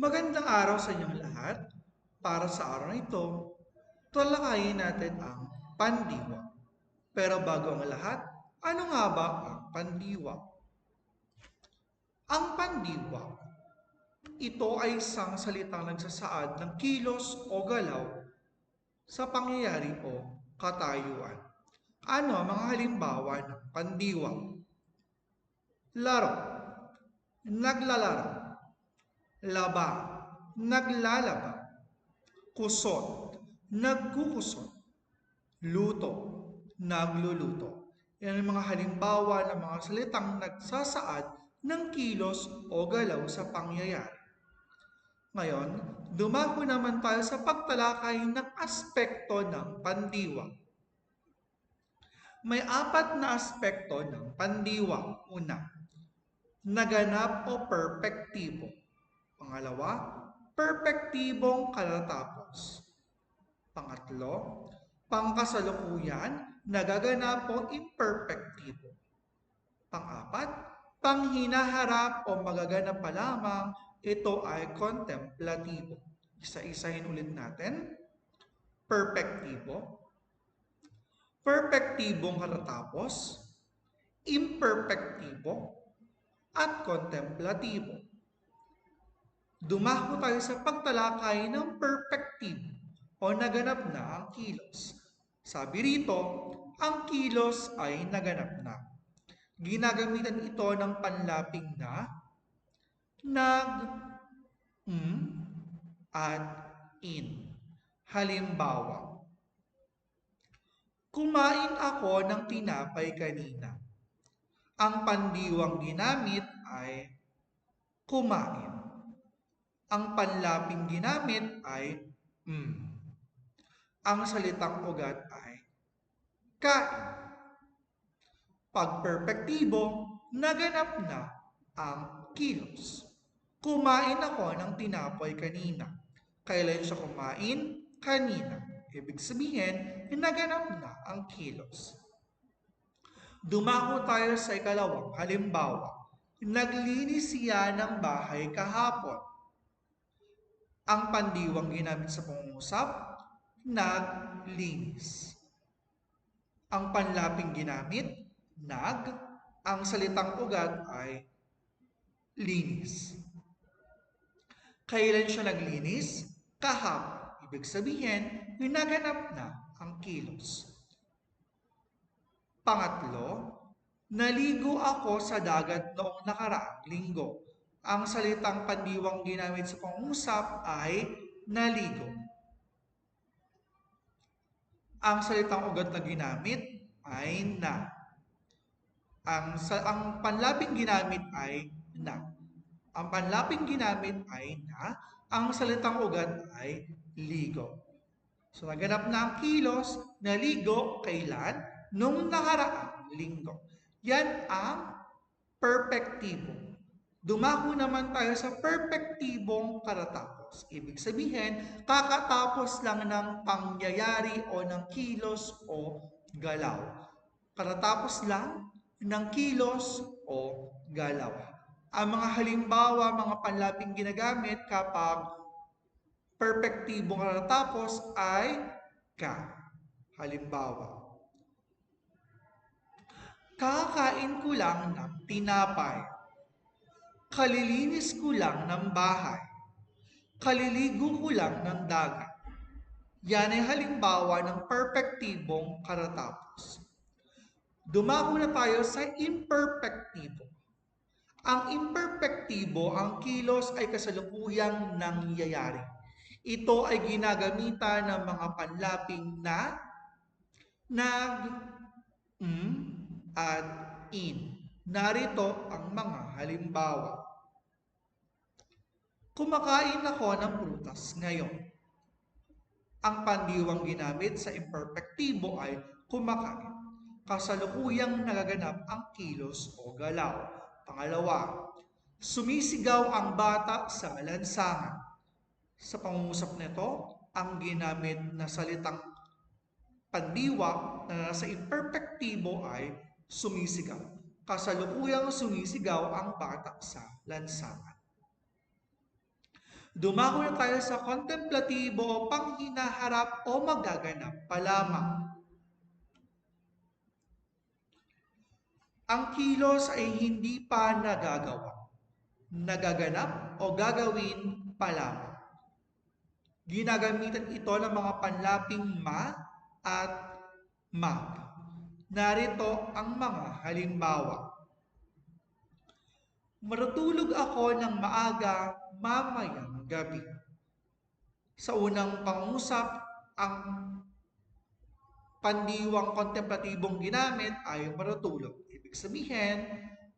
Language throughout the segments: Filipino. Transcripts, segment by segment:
Magandang araw sa inyong lahat. Para sa araw na ito, talakayin natin ang pandiwa. Pero bago ang lahat, ano nga ba ang pandiwa? Ang pandiwa, ito ay isang salitang nagsasaad ng kilos o galaw sa pangyayari o katayuan. Ano ang mga halimbawa ng pandiwa? Laro, naglalaro, laba, naglalaba, kusot, nagkukusot, luto, nagluluto. Yan ang mga halimbawa ng mga salitang nagsasaad ng kilos o galaw sa pangyayari. Ngayon, dumako naman tayo sa pagtalakay ng aspekto ng pandiwa. May apat na aspekto ng pandiwa. Una, naganap o perpektibo. Pangalawa, perpektibong katatapos. Pangatlo, pangkasalukuyan, nagaganap o imperpektibo. Pang-apat, panghinaharap o magaganap pa lamang, ito ay kontemplatibo. Isa-isahin ulit natin. Perpektibo, perpektibong katatapos, imperpektibo, at kontemplatibo. Dumako tayo sa pagtalakay ng perpektibo o naganap na ang kilos. Sabi rito, ang kilos ay naganap na. Ginagamitan ito ng panlaping na, nag, at in. Halimbawa, kumain ako ng tinapay kanina. Ang pandiwang ginamit ay kumain. Ang panlaping ginamit ay Ang salitang ugat ay kain. Pagperpektibo, naganap na ang kilos. Kumain ako ng tinapay kanina. Kailan siya kumain? Kanina. Ibig sabihin, naganap na ang kilos. Dumako tayo sa ikalawang halimbawa. Naglinis siya ng bahay kahapon. Ang pandiwang ginamit sa pangungusap, naglinis. Ang panlaping ginamit, nag. Ang salitang ugat ay linis. Kailan siya naglinis? Kahapon. Ibig sabihin, naganap na ang kilos. Pangatlo, naligo ako sa dagat noong nakaraang linggo. Ang salitang pandiwang ginamit sa pangungusap ay naligo. Ang salitang ugat na ginamit ay na. Ang panlaping ginamit ay na. Ang panlaping ginamit ay na. Ang salitang ugat ay ligo. So naganap na ang kilos, naligo, kailan? Nung nakaraang linggo. Yan ang perpektibo. Dumako naman tayo sa perpektibong katatapos. Ibig sabihin, kakatapos lang ng pangyayari o ng kilos o galaw. Katatapos lang ng kilos o galaw. Ang mga halimbawa, mga panlaping ginagamit kapag perpektibong katatapos ay ka. Halimbawa, kakain ko lang ng tinapay. Kalilinis ko lang ng bahay. Kaliligo ko lang ng dagat. Yan ay halimbawa ng perpektibong katatapos. Dumako na tayo sa imperpektibo. Ang imperpektibo, ang kilos ay kasalukuyang nangyayari. Ito ay ginagamitan ng mga panlaping na, nag, at in. Narito ang mga halimbawa. Kumakain ako ng prutas ngayon. Ang pandiwang ginamit sa imperpektibo ay kumakain. Kasalukuyang nagaganap ang kilos o galaw. Pangalawa, sumisigaw ang bata sa lansangan. Sa pangungusap nito, ang ginamit na salitang pandiwa na nasa imperpektibo ay sumisigaw. Kasalukuyang sumisigaw ang bata sa lansangan. Dumako na tayo sa kontemplatibo o panghinaharap o magaganap pa lamang. Ang kilos ay hindi pa nagagawa, nagaganap o gagawin pa lamang. Ginagamitan ito ng mga panlaping ma at mag. Narito ang mga halimbawa. Matutulog ako ng maaga mamayang gabi. Sa unang pangusap, ang pandiwang kontemplatibong ginamit ay matutulog. Ibig sabihin,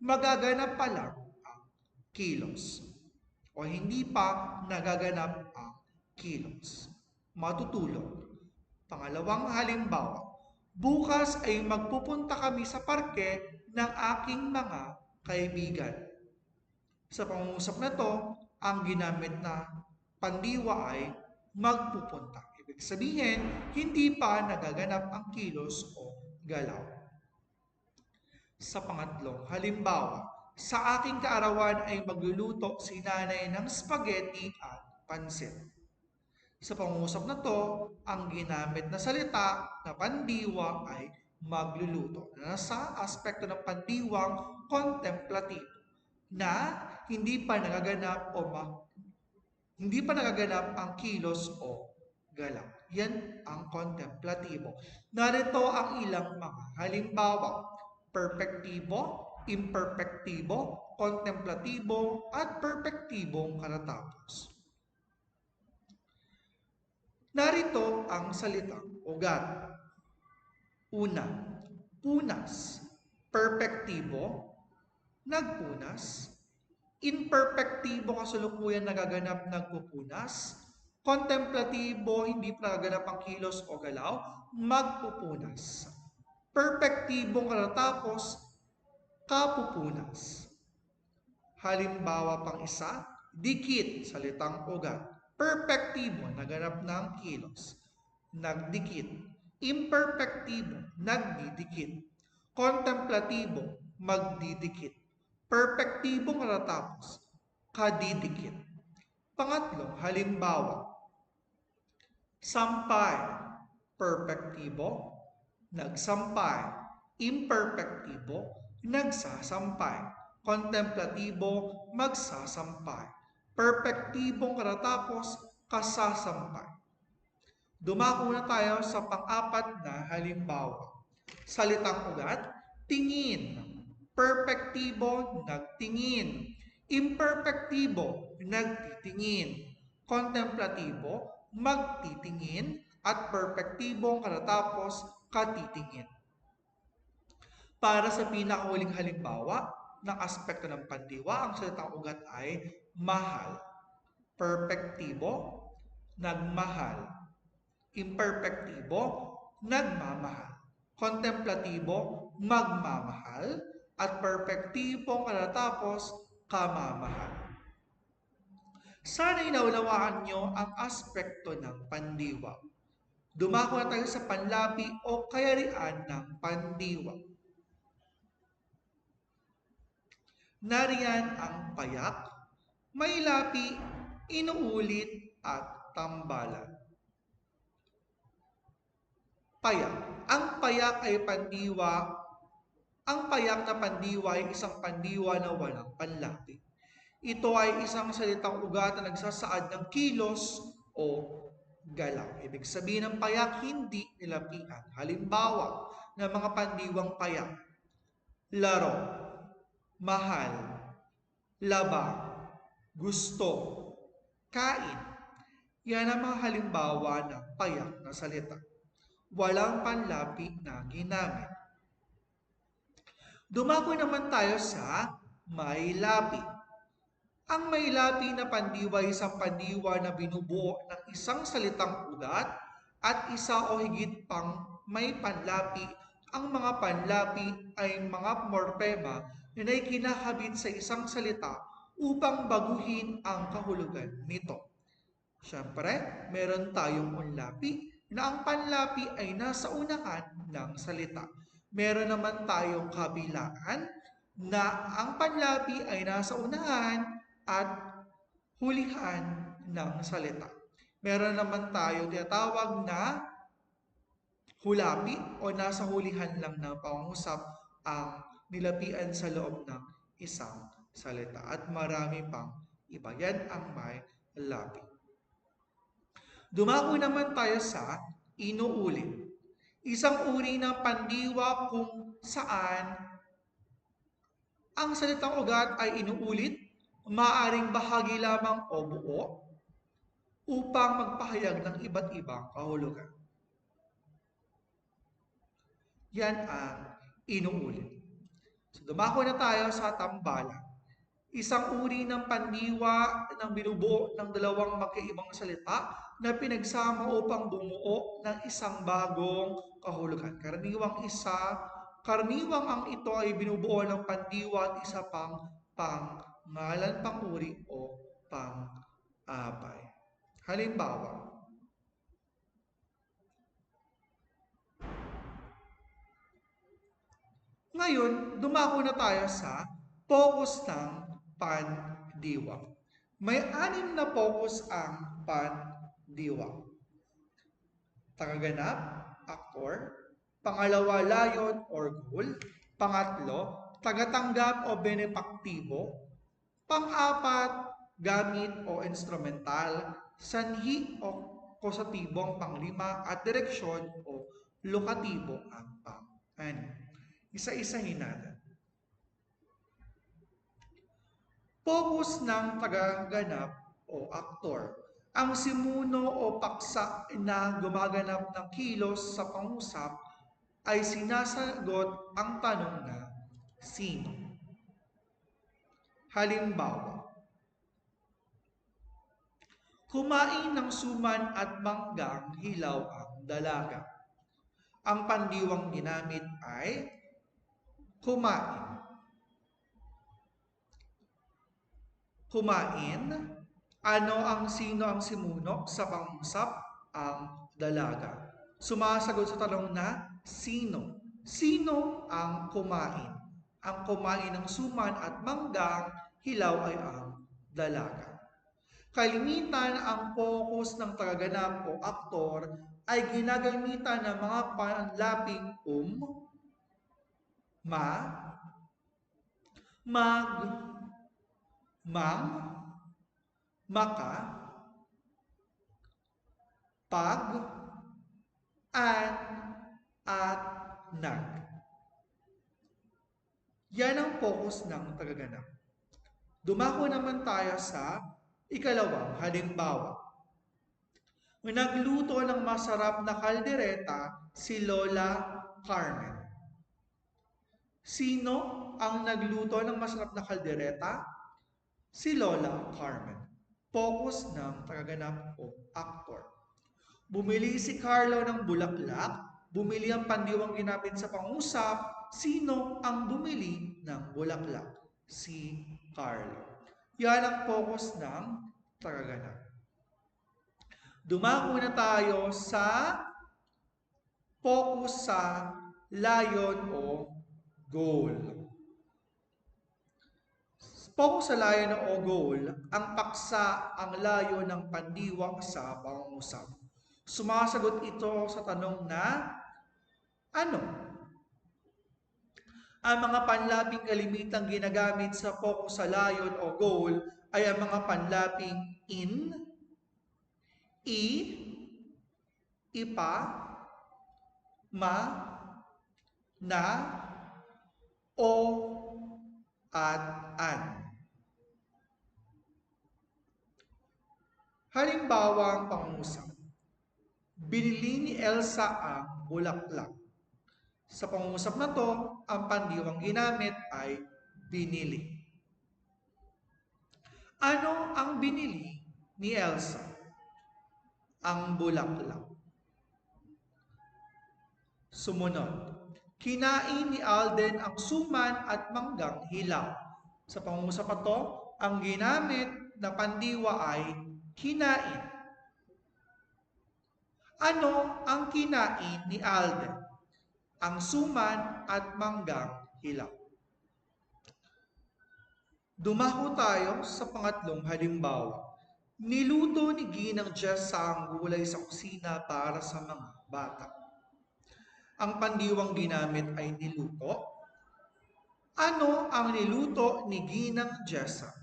magaganap pa lang ang kilos. O hindi pa nagaganap ang kilos. Matutulog. Pangalawang halimbawa, bukas ay magpupunta kami sa parke ng aking mga kaibigan. Sa pangungusap na to, ang ginamit na pandiwa ay magpupunta. Ibig sabihin, hindi pa nagaganap ang kilos o galaw. Sa pangatlong halimbawa, sa aking kaarawan ay magluluto si nanay ng spaghetti at pansit. Sa pangungusap na to, ang ginamit na salita na pandiwa ay magluluto. Nasa aspekto ng pandiwang contemplative na hindi pa nagaganap ang kilos o galaw. Yan ang kontemplatibo. Narito ang ilang mga halimbawa. Perpektibo, imperpektibo, kontemplatibo, at perpektibong katatapos. Narito ang salitang ugat. Una, punas. Perpektibo, nagpunas. Imperpektibo, kasalukuyan nagaganap, nagpupunas. Kontemplatibo, hindi pa nagaganap ang kilos o galaw, magpupunas. Perpektibong katatapos, kapupunas. Halimbawa pang isa, dikit, salitang ugat. Perpektibo, naganap ng kilos, nagdikit. Imperpektibo, nagdidikit. Kontemplatibo, magdidikit. Perpektibong katatapos, kadidikit. Pangatlong halimbawa, sampay, perpektibo, nagsampay. Imperpektibo, nagsasampay. Kontemplatibo, magsasampay. Perpektibong katatapos, kasasampay. Dumako na tayo sa pang-apat na halimbawa. Salitang ugat, tingin. Perpektibo, nagtingin. Imperpektibo, nagtitingin. Kontemplatibo, magtitingin. At perpektibong katatapos, katitingin. Para sa pinakahuling halimbawa ng aspekto ng pandiwa, ang salitang ugat ay mahal. Perpektibo, nagmahal. Imperpektibo, nagmamahal. Kontemplatibo, magmamahal. At perpektibong katatapos, kamamahal. Sana inaunawaan nyo ang aspekto ng pandiwa. Dumako na tayo sa panlapi o kayarian ng pandiwa. Nariyan ang payak, may lapi, inuulit at tambalan. Payak. Ang payak ay pandiwa. Ang payak na pandiwa ay isang pandiwa na walang panlapi. Ito ay isang salitang ugat na nagsasaad ng kilos o galaw. Ibig sabihin ng payak, hindi nilapian. Halimbawa ng mga pandiwang payak: laro, mahal, labang, gusto, kain. Yan ang mga halimbawa ng payak na salita. Walang panlapi na ginamit. Dumako naman tayo sa may lapi. Ang may lapi na pandiwa ay isang pandiwa na binubuo ng isang salitang ugat at isa o higit pang may panlapi. Ang mga panlapi ay mga morpema na kinakabit sa isang salita upang baguhin ang kahulugan nito. Siyempre, meron tayong unlapi na ang panlapi ay nasa unahan ng salita. Meron naman tayong kabilaan na ang panlapi ay nasa unahan at hulihan ng salita. Meron naman tayo tinatawag na hulapi o nasa hulihan lang ng pangungusap ang nilapian sa loob ng isang salita. At marami pang iba. Yan ang may lapi. Dumako naman tayo sa inuulit. Isang uri ng pandiwa kung saan ang salitang ugat ay inuulit, maaaring bahagi lamang o buo, upang magpahayag ng iba't ibang kahulugan. Yan ang inuulit. So dumako na tayo sa tambalan. Isang uri ng pandiwa ng binubuo ng dalawang magkaibang salita na pinagsama upang bumuo ng isang bagong kahulugan. Karaniwang ang ito ay binubuo ng pandiwa at isa pang pangalan, panguri o pang-abay. Halimbawa, ngayon, dumako na tayo sa focus ng pandiwa. May 6 na focus ang pandiwa. Tagaganap, actor. Pangalawa, layon or goal. Pangatlo, tagatanggap o benepaktibo. Pang-apat, gamit o instrumental. Sanhi o kusatibo ang panglima at direksyon o lokatibo ang pang-anim. Isa-isahin natin. Focus ng tagaganap o aktor. Ang simuno o paksa na gumaganap ng kilos sa pangusap ay sinasagot ang tanong na sino. Halimbawa, kumain ng suman at manggang hilaw ang dalaga. Ang pandiwang ginamit ay kumain. Kumain. Ano ang sino ang simuno sa pangusap? Ang dalaga. Sumasagot sa tanong na sino. Sino ang kumain? Ang kumain ng suman at manggang hilaw ay ang dalaga. Kalimitan ang focus ng tagaganap o aktor ay ginagamitan ng mga panlaping ma, mag, mang, maka, pag, an, at nag. Yan ang focus ng tagaganap. Dumako naman tayo sa ikalawang halimbawa. Nagluto ng masarap na kaldereta si Lola Carmen. Sino ang nagluto ng masarap na kaldereta? Si Lola Carmen. Focus ng tagaganap o aktor. Bumili si Carlo ng bulaklak. Bumili ang pandiwang ginamit sa pangusap. Sino ang bumili ng bulaklak? Si Carlo. Yan ang focus ng tagaganap. Dumako na tayo sa focus sa layon o goal. Focus sa layon o goal, ang paksa ang layo ng pandiwa sa pangungusap. Sumasagot ito sa tanong na ano? Ang mga panlaping kalimitang ginagamit sa focus sa layon o goal ay ang mga panlaping in, i, ipa, ma, na, o, at an. Halimbawa ang pangungusap. Binili ni Elsa ang bulaklak. Sa pangungusap na to, ang pandiwang ginamit ay binili. Ano ang binili ni Elsa? Ang bulaklak. Sumunod. Kinain ni Alden ang suman at manggang hilaw. Sa pangungusap na to, ang ginamit na pandiwa ay kinain. Ano ang kinain ni Alden? Ang suman at manggang hilaw. Dumako tayo sa pangatlong halimbawa. Niluto ni Ginang Jessa ang gulay sa kusina para sa mga bata. Ang pandiwang ginamit ay niluto. Ano ang niluto ni Ginang Jessa?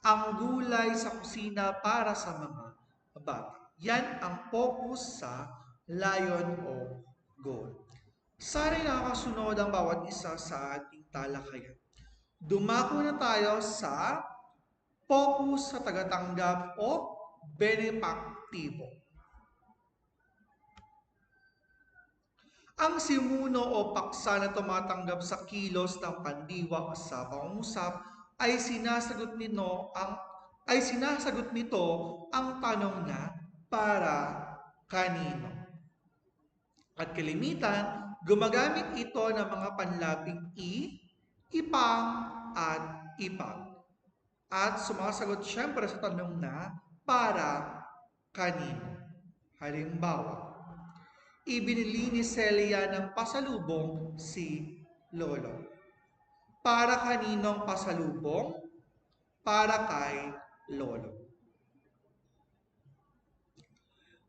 Ang gulay sa kusina para sa mga bata. Yan ang focus sa lion o goal. Sana'y nakakasunod ang bawat isa sa ating talakayan. Dumako na tayo sa focus sa tagatanggap o benepaktibo. Ang simuno o paksa na tumatanggap sa kilos ng pandiwa sa pangungusap ay sinasagot nito ang tanong na para kanino. At kalimitan, gumagamit ito ng mga panlaping ipang at ipag. At sumasagot siyempre sa tanong na para kanino. Halimbawa, ibinili ni Celia ng pasalubong si Lolo. Para kaninong pasalubong? Para kay Lolo.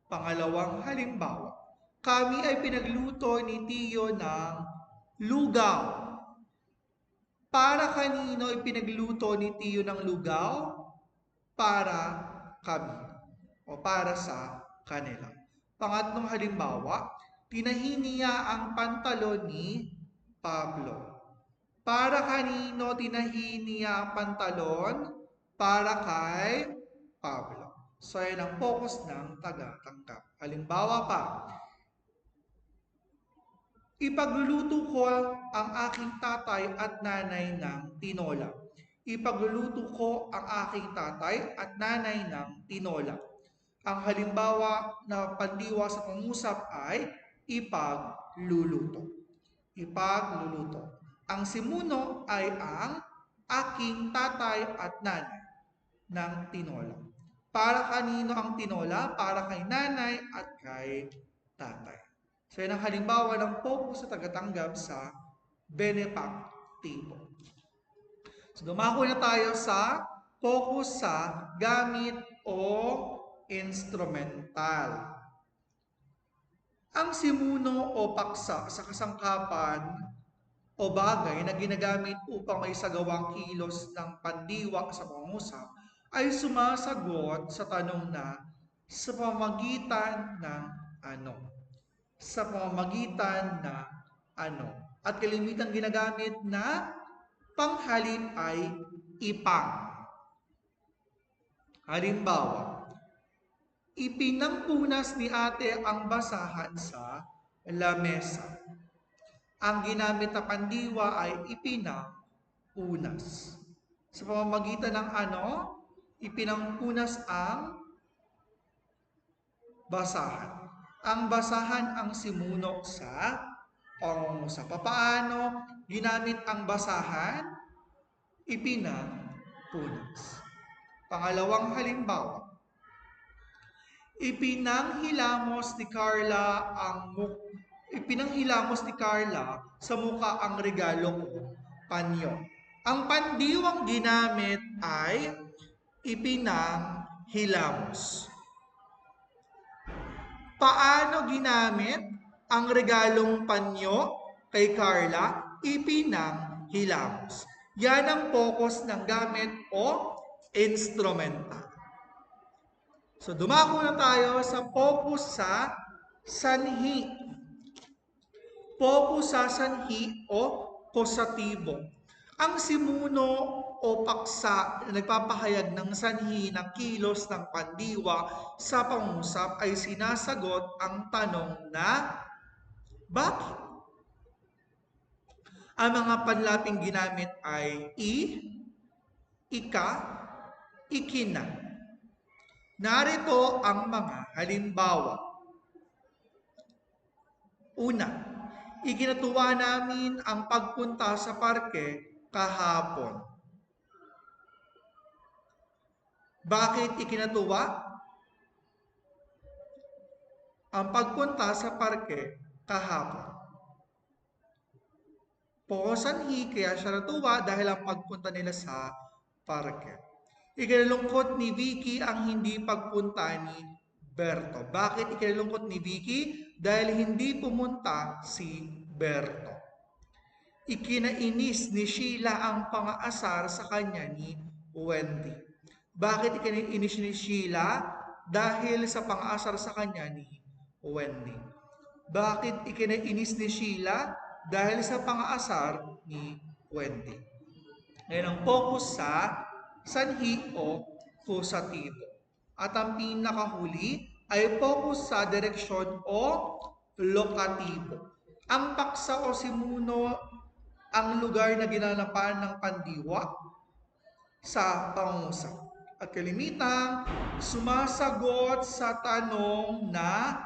Pangalawang halimbawa, kami ay pinagluto ni Tiyo ng lugaw. Para kanino ipinagluto ni Tiyo ng lugaw? Para kami o para sa kanila. Pangatlong halimbawa, tinahi niya ang pantalon ni Pablo. Para kanino tinahi niya ang pantalon? Para kay Pablo. So, yan ang focus ng tagatanggap. Halimbawa pa, ipagluluto ko ang aking tatay at nanay ng tinola. Ipagluluto ko ang aking tatay at nanay ng tinola. Ang halimbawa na pandiwa sa pangusap ay ipagluluto. Ipagluluto. Ang simuno ay ang aking tatay at nanay ng tinola. Para kanino ang tinola? Para kay nanay at kay tatay. So, yan ang halimbawa ng focus sa tagatanggap sa benepaktibo. So, dumako na tayo sa focus sa gamit o instrumental. Ang simuno o paksa sa kasangkapan o bagay na ginagamit upang may sagawang kilos ng pandiwa sa pangungusap ay sumasagot sa tanong na sa pamamagitan ng ano. Sa pamamagitan ng ano. At kalimitan ginagamit na panghalip ay ipang. Halimbawa, ipinangpunas ni ate ang basahan sa lamesa. Ang ginamit na pandiwa ay ipinangpunas. Sa pamamagitan ng ano? Ipinangpunas ang basahan. Ang basahan ang simuno sa pangungusap. Paano ginamit ang basahan? Ipinangpunas. Pangalawang halimbawa, ipinanghilamos ni Carla sa mukha ang regalo ko, panyo. Ang pandiwang ginamit ay ipinanghilamos. Paano ginamit ang regalong panyo kay Carla? Ipinanghilamos. Yan ang focus ng gamit o instrumental. So, dumako na tayo sa focus sa sanhi. Focus sa sanhi o positibo. Ang simuno o paksa na nagpapahayag ng sanhi ng kilos ng pandiwa sa pangusap ay sinasagot ang tanong na bakit? Ang mga panlaping ginamit ay ika, ikina. Narito ang mga halimbawa. Una, ikinatuwa namin ang pagpunta sa parke kahapon. Bakit ikinatuwa? Ang pagpunta sa parke kahapon. Sanhi, kaya siya natuwa dahil ang pagpunta nila sa parke. Ikinalungkot ni Vicky ang hindi pagpunta ni Berto. Bakit ikinalungkot ni Vicky? Dahil hindi pumunta si Berto. Ikinainis ni Sheila ang pang-aasar sa kanya ni Wendy. Bakit ikinainis ni Sheila? Dahil sa pang-aasar sa kanya ni Wendy. Bakit ikinainis ni Sheila? Dahil sa pang-aasar ni Wendy. Ngayon ang focus sa sanhi o kusatibo. At ang pinakahuli ay focus sa direksyon o lokatibo. Ang paksa o simuno ang lugar na ginanapan ng pandiwa sa pangungusap. At kalimitang sumasagot sa tanong na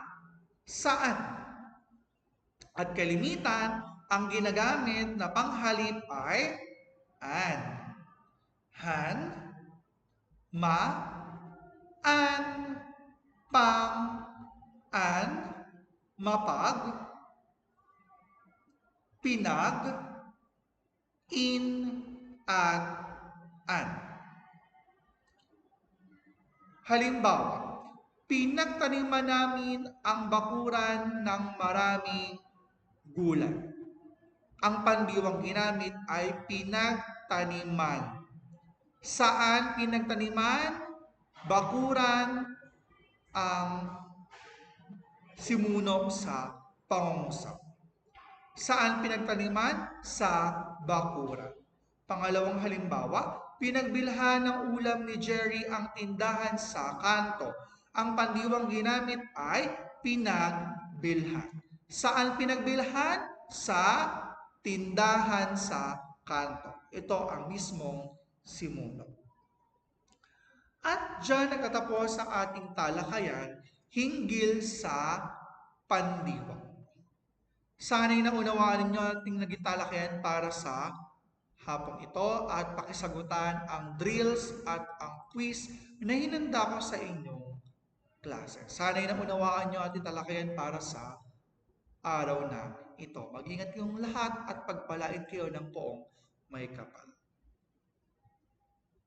saan. At kalimitan, ang ginagamit na panghalip ay an. Han, ma, an, pang, an, mapag, pinag, in, at an. Halimbawa, pinagtaniman namin ang bakuran ng maraming gulay. Ang pandiwang ginamit ay pinagtaniman. Saan pinagtaniman? Bakuran ang simuno sa pangungusap. Saan pinagtaniman? Sa bakuran. Pangalawang halimbawa, pinagbilhan ng ulam ni Jerry ang tindahan sa kanto. Ang pandiwang ginamit ay pinagbilhan. Saan pinagbilhan? Sa tindahan sa kanto. Ito ang mismong simuno. At dyan nagtatapos ang ating talakayan hinggil sa pandiwang. Sana'y naunawaan ninyo ating naging talakayan para sa hapong ito at pakisagutan ang drills at ang quiz na hinanda ko sa inyong klase. Sana'y naunawaan nyo ating talakayan para sa araw na ito. Mag-ingat kayong lahat at pagpalain kayo ng poong may kapal.